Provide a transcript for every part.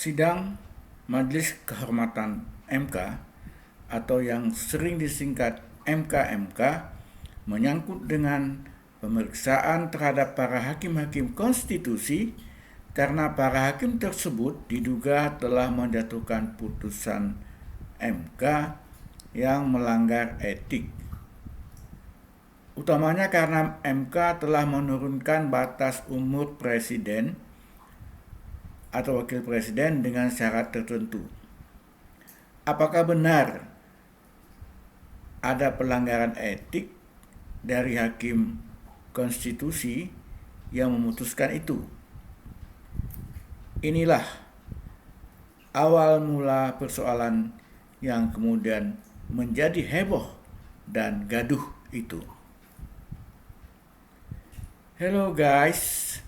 Sidang Majelis Kehormatan MK atau yang sering disingkat MK-MK menyangkut dengan pemeriksaan terhadap para hakim-hakim konstitusi karena para hakim tersebut diduga telah menjatuhkan putusan MK yang melanggar etik. Utamanya karena MK telah menurunkan batas umur presiden atau wakil presiden dengan syarat tertentu. Apakah benar ada pelanggaran etik dari hakim konstitusi yang memutuskan itu? Inilah awal mula persoalan yang kemudian menjadi heboh dan gaduh itu. Hello guys,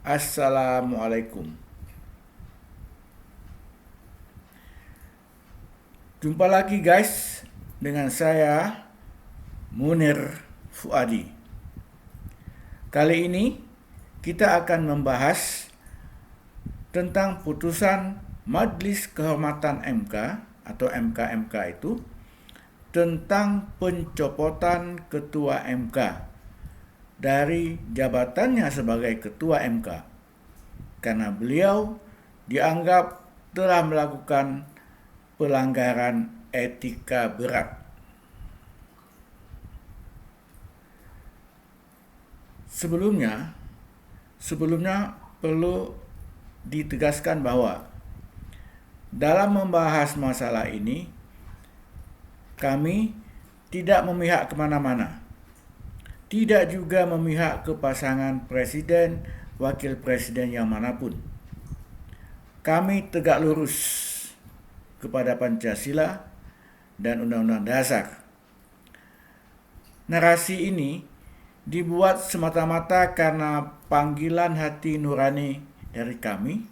Assalamualaikum. Jumpa lagi guys dengan saya Munir Fuadi. Kali ini kita akan membahas tentang putusan Majelis Kehormatan MK atau MK-MK itu tentang pencopotan Ketua MK dari jabatannya sebagai Ketua MK karena beliau dianggap telah melakukan pelanggaran etika berat. Sebelumnya perlu ditegaskan bahwa dalam membahas masalah ini kami tidak memihak kemana-mana. Tidak juga memihak ke pasangan presiden, wakil presiden yang manapun. Kami tegak lurus kepada Pancasila dan Undang-Undang Dasar. Narasi ini dibuat semata-mata karena panggilan hati nurani dari kami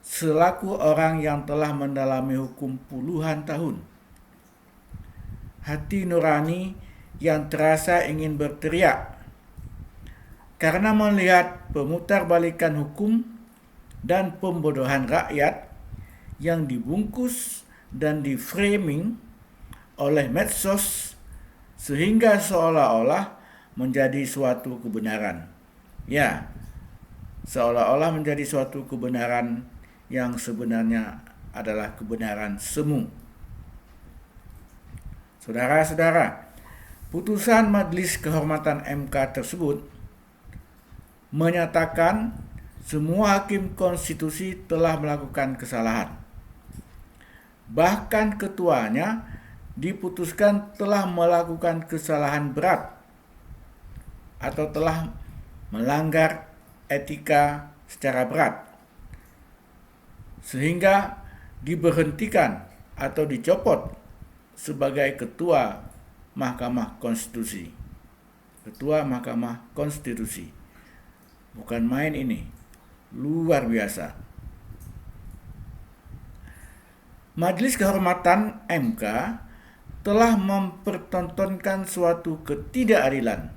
selaku orang yang telah mendalami hukum puluhan tahun. Hati nurani yang terasa ingin berteriak karena melihat pemutarbalikan hukum dan pembodohan rakyat yang dibungkus dan diframing oleh medsos sehingga seolah-olah menjadi suatu kebenaran. Ya, seolah-olah menjadi suatu kebenaran yang sebenarnya adalah kebenaran semu. Saudara-saudara, putusan Majelis Kehormatan MK tersebut menyatakan semua hakim konstitusi telah melakukan kesalahan. Bahkan ketuanya diputuskan telah melakukan kesalahan berat atau telah melanggar etika secara berat, sehingga diberhentikan atau dicopot sebagai Ketua Mahkamah Konstitusi. Ketua Mahkamah Konstitusi. Bukan main ini. Luar biasa. Majelis Kehormatan MK telah mempertontonkan suatu ketidakadilan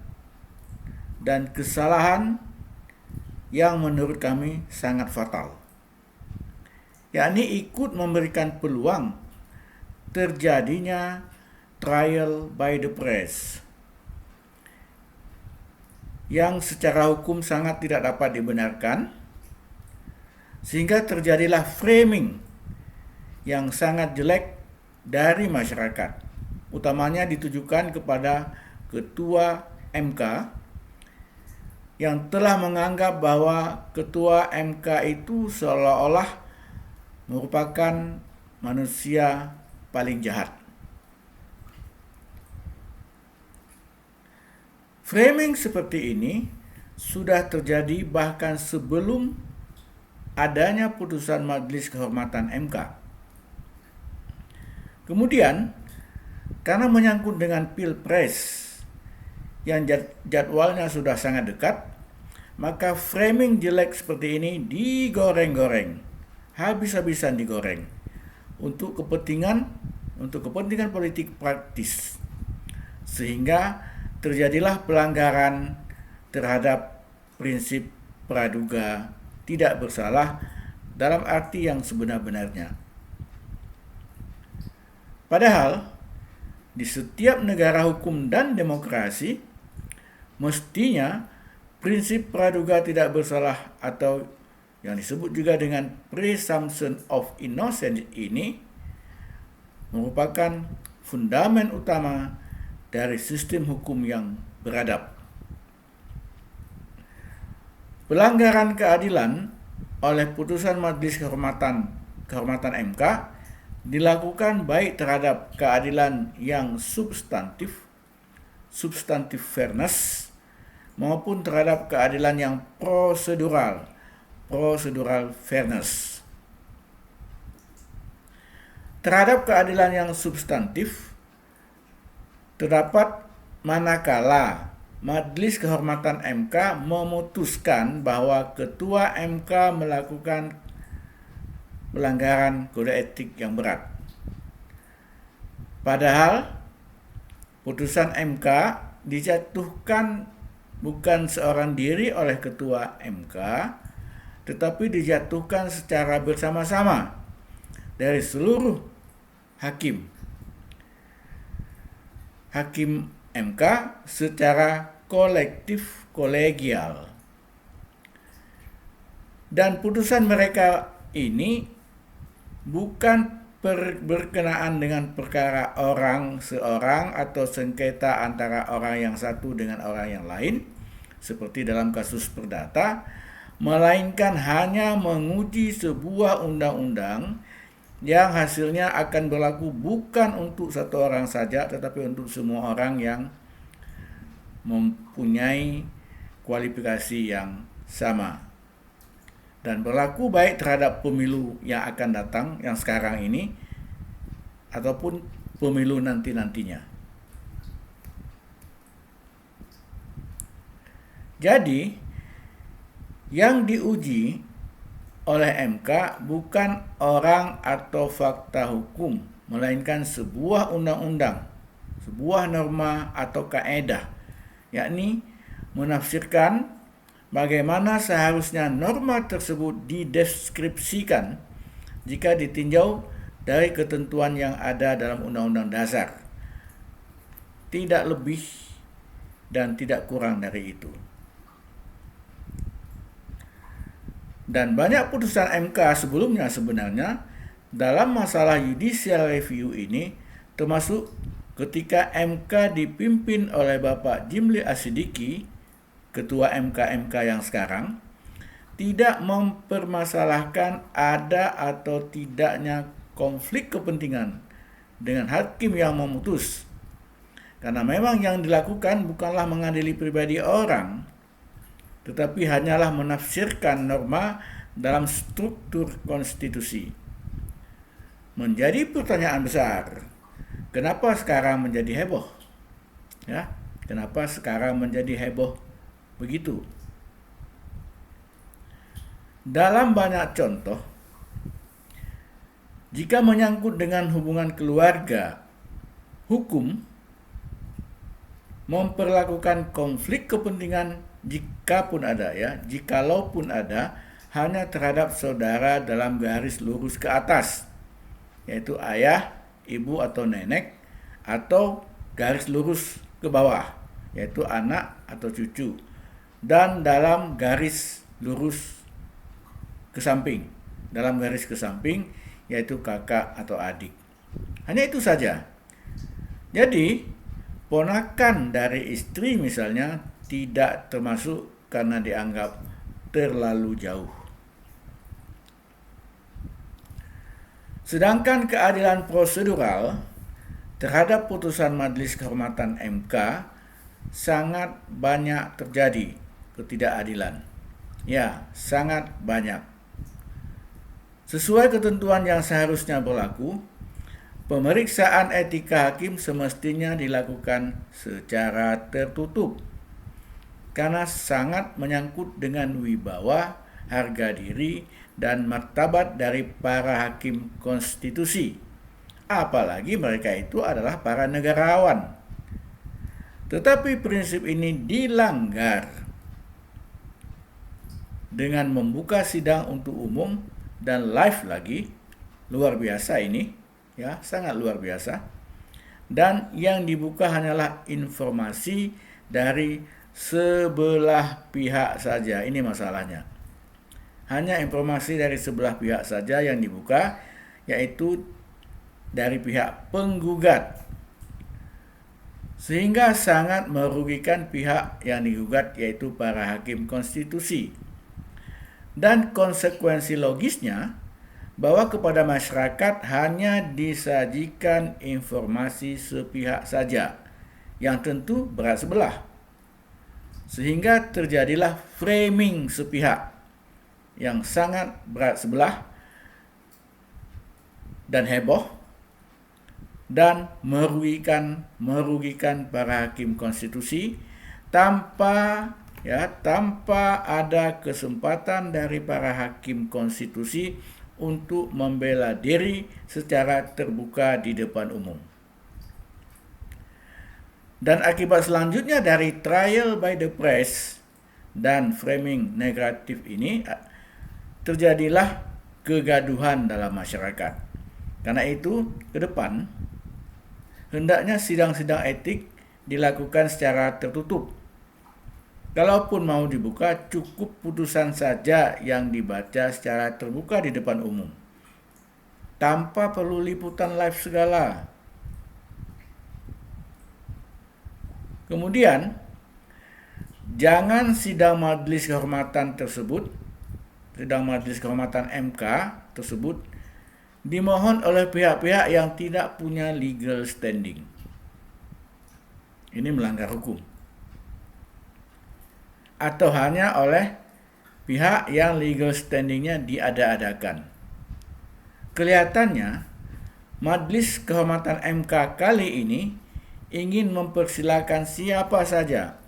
dan kesalahan yang menurut kami sangat fatal. Yakni ikut memberikan peluang terjadinya trial by the press yang secara hukum sangat tidak dapat dibenarkan, sehingga terjadilah framing yang sangat jelek dari masyarakat, utamanya ditujukan kepada Ketua MK yang telah menganggap bahwa Ketua MK itu seolah-olah merupakan manusia paling jahat. Framing seperti ini sudah terjadi bahkan sebelum adanya putusan Majelis Kehormatan MK. Kemudian, karena menyangkut dengan Pilpres yang jadwalnya sudah sangat dekat, maka framing jelek seperti ini digoreng-goreng, habis-habisan digoreng untuk kepentingan politik praktis, sehingga terjadilah pelanggaran terhadap prinsip praduga tidak bersalah dalam arti yang sebenar-benarnya. Padahal, di setiap negara hukum dan demokrasi, mestinya prinsip praduga tidak bersalah atau yang disebut juga dengan presumption of innocence ini merupakan fundamen utama dari sistem hukum yang beradab. Pelanggaran keadilan oleh putusan Majelis Kehormatan MK dilakukan baik terhadap keadilan yang substantif fairness, maupun terhadap keadilan yang prosedural fairness. Terhadap keadilan yang substantif, terdapat manakala Majelis Kehormatan MK memutuskan bahwa Ketua MK melakukan pelanggaran kode etik yang berat. Padahal putusan MK dijatuhkan bukan seorang diri oleh Ketua MK, tetapi dijatuhkan secara bersama-sama dari seluruh hakim MK secara kolektif kolegial. Dan putusan mereka ini bukan berkenaan dengan perkara orang seorang atau sengketa antara orang yang satu dengan orang yang lain, seperti dalam kasus perdata, melainkan hanya menguji sebuah undang-undang yang hasilnya akan berlaku bukan untuk satu orang saja, tetapi untuk semua orang yang mempunyai kualifikasi yang sama, dan berlaku baik terhadap pemilu yang akan datang, yang sekarang ini, ataupun pemilu nanti-nantinya. Jadi, yang diuji oleh MK bukan orang atau fakta hukum, melainkan sebuah undang-undang, sebuah norma atau kaedah, yakni menafsirkan bagaimana seharusnya norma tersebut dideskripsikan jika ditinjau dari ketentuan yang ada dalam Undang-Undang Dasar. Tidak lebih dan tidak kurang dari itu. Dan banyak putusan MK sebelumnya sebenarnya dalam masalah judicial review ini, termasuk ketika MK dipimpin oleh Bapak Jimli Asidiki, Ketua MK yang sekarang, tidak mempermasalahkan ada atau tidaknya konflik kepentingan dengan hakim yang memutus. Karena memang yang dilakukan bukanlah mengadili pribadi orang, tetapi hanyalah menafsirkan norma dalam struktur konstitusi. Menjadi pertanyaan besar, kenapa sekarang menjadi heboh? Ya, kenapa sekarang menjadi heboh begitu? Dalam banyak contoh, jika menyangkut dengan hubungan keluarga, hukum memperlakukan konflik kepentingan jikalaupun ada, hanya terhadap saudara dalam garis lurus ke atas, yaitu ayah, ibu atau nenek, atau garis lurus ke bawah, yaitu anak atau cucu, dan dalam garis lurus ke samping, yaitu kakak atau adik. Hanya itu saja. Jadi, ponakan dari istri misalnya tidak termasuk karena dianggap terlalu jauh. Sedangkan keadilan prosedural terhadap putusan Majelis Kehormatan MK sangat banyak terjadi ketidakadilan. Ya, sangat banyak. Sesuai ketentuan yang seharusnya berlaku, pemeriksaan etika hakim semestinya dilakukan secara tertutup, karena sangat menyangkut dengan wibawa, harga diri, dan martabat dari para hakim konstitusi. Apalagi mereka itu adalah para negarawan. Tetapi prinsip ini dilanggar dengan membuka sidang untuk umum dan live lagi. Luar biasa ini, ya, sangat luar biasa. Dan yang dibuka hanyalah informasi dari sebelah pihak saja. Ini masalahnya. Hanya informasi dari sebelah pihak saja yang dibuka, yaitu dari pihak penggugat. Sehingga sangat merugikan pihak yang digugat, yaitu para hakim konstitusi. Dan konsekuensi logisnya bahwa kepada masyarakat hanya disajikan informasi sepihak saja, yang tentu berat sebelah. Sehingga terjadilah framing sepihak yang sangat berat sebelah dan heboh, dan merugikan para hakim konstitusi tanpa ada kesempatan dari para hakim konstitusi untuk membela diri secara terbuka di depan umum. Dan akibat selanjutnya dari trial by the press dan framing negatif ini, terjadilah kegaduhan dalam masyarakat. Karena itu, ke depan hendaknya sidang-sidang etik dilakukan secara tertutup. Kalaupun mau dibuka, cukup putusan saja yang dibaca secara terbuka di depan umum, tanpa perlu liputan live segala. Kemudian, jangan sidang majelis kehormatan tersebut, sidang majelis kehormatan MK tersebut, dimohon oleh pihak-pihak yang tidak punya legal standing. Ini melanggar hukum. Atau hanya oleh pihak yang legal standingnya diada-adakan. Kelihatannya, Majelis Kehormatan MK kali ini ingin mempersilakan siapa saja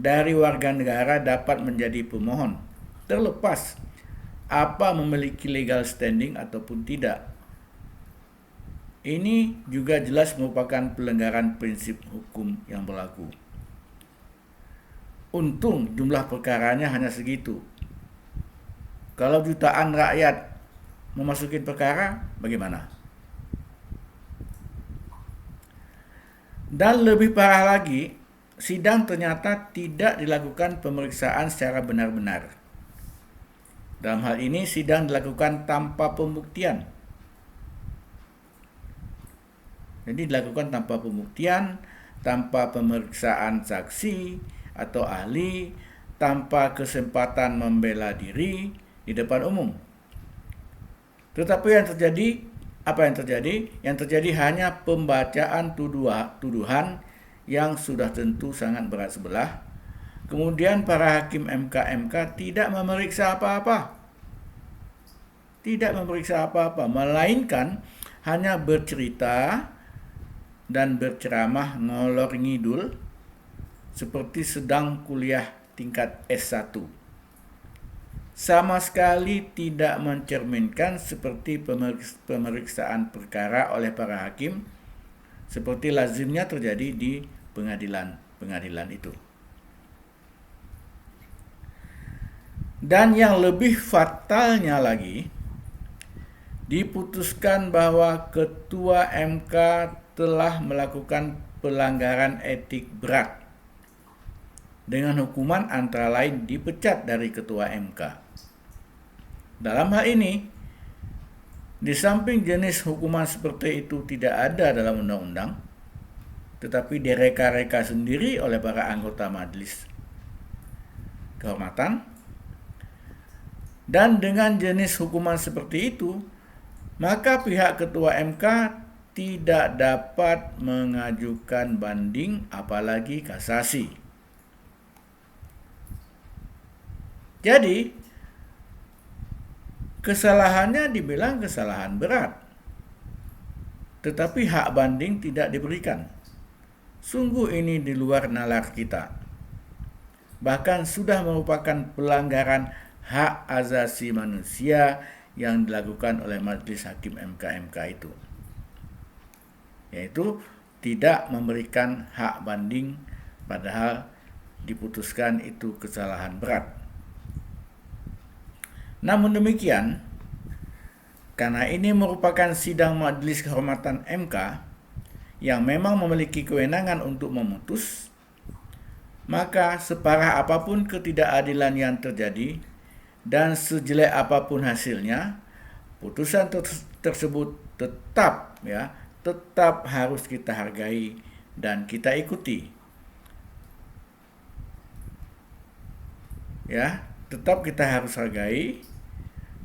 dari warga negara dapat menjadi pemohon, terlepas apa memiliki legal standing ataupun tidak. Ini juga jelas merupakan pelanggaran prinsip hukum yang berlaku. Untung jumlah perkaranya hanya segitu. Kalau jutaan rakyat memasuki perkara, bagaimana? Dan lebih parah lagi, sidang ternyata tidak dilakukan pemeriksaan secara benar-benar. Dalam hal ini, sidang dilakukan tanpa pembuktian. Jadi dilakukan tanpa pembuktian, tanpa pemeriksaan saksi atau ahli, tanpa kesempatan membela diri di depan umum. Tetapi apa yang terjadi? Yang terjadi hanya pembacaan tuduhan yang sudah tentu sangat berat sebelah. Kemudian para hakim MK tidak memeriksa apa-apa. Tidak memeriksa apa-apa, melainkan hanya bercerita dan berceramah ngalor ngidul seperti sedang kuliah tingkat S1. Sama sekali tidak mencerminkan seperti pemeriksaan perkara oleh para hakim seperti lazimnya terjadi di pengadilan itu. Dan yang lebih fatalnya lagi, diputuskan bahwa Ketua MK telah melakukan pelanggaran etik berat dengan hukuman antara lain dipecat dari Ketua MK. Dalam hal ini, di samping jenis hukuman seperti itu tidak ada dalam undang-undang, tetapi direka-reka sendiri oleh para anggota Majelis Kehormatan. Dan dengan jenis hukuman seperti itu, maka pihak Ketua MK tidak dapat mengajukan banding apalagi kasasi. Jadi, kesalahannya dibilang kesalahan berat, tetapi hak banding tidak diberikan. Sungguh ini di luar nalar kita. Bahkan sudah merupakan pelanggaran hak asasi manusia yang dilakukan oleh Majelis Hakim MK itu, yaitu tidak memberikan hak banding padahal diputuskan itu kesalahan berat. Namun demikian, Karena ini merupakan sidang Majelis Kehormatan MK yang memang memiliki kewenangan untuk memutus, maka separah apapun ketidakadilan yang terjadi dan sejelek apapun hasilnya, putusan tersebut tetap harus kita hargai dan kita ikuti. Tetap kita harus hargai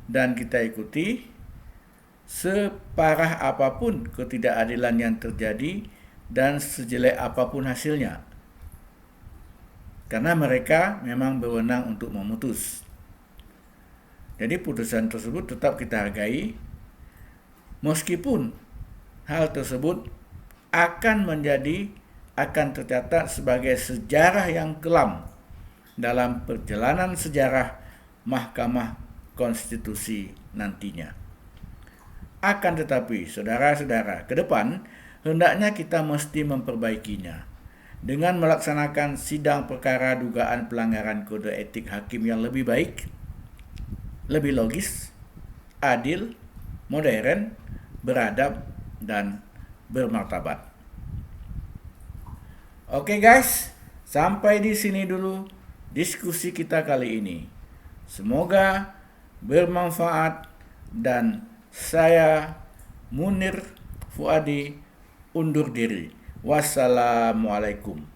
dan kita ikuti separah apapun ketidakadilan yang terjadi dan sejelek apapun hasilnya. Karena mereka memang berwenang untuk memutus. Jadi putusan tersebut tetap kita hargai, meskipun hal tersebut akan tercatat sebagai sejarah yang kelam dalam perjalanan sejarah Mahkamah Konstitusi nantinya. Akan tetapi, saudara-saudara, ke depan hendaknya kita mesti memperbaikinya dengan melaksanakan sidang perkara dugaan pelanggaran kode etik hakim yang lebih baik, lebih logis, adil, modern, beradab, dan bermartabat. Oke guys, sampai di sini dulu diskusi kita kali ini. Semoga bermanfaat dan saya Munir Fuadi undur diri. Wassalamualaikum.